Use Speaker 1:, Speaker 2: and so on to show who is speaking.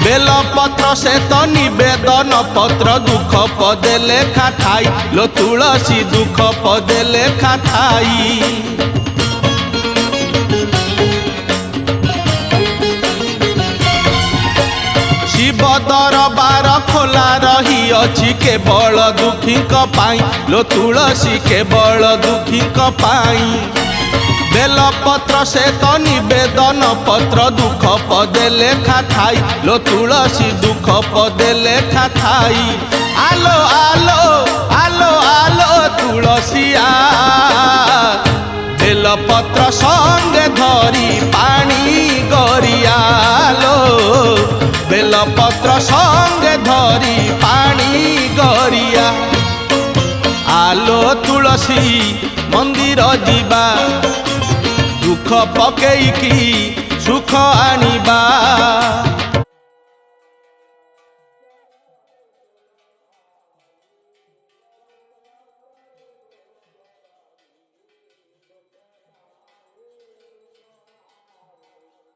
Speaker 1: बेलपत्र से तो निवेदन पत्र दुख पदे लेखा थाई लो तुलसी दुख पदे लेखा थाई। शिव दरबार खोला रही अछि केवल दुखी पाई लो तुलसी केवल दुखी पाई। बेलपत्र से तो निवेदन पत्र दुख पदे लेखा थाई लो तुलसी दुख पदे लेखा थाई। आलो आलो आलो आलो तुलसिया बेलपत्र संगे धरी पानी गरिया लो बेलपत्र संगे धरी पानी गरिया। आलो तुलसी मंदिर जीवा दुख पकेईकी सुख आनिबा।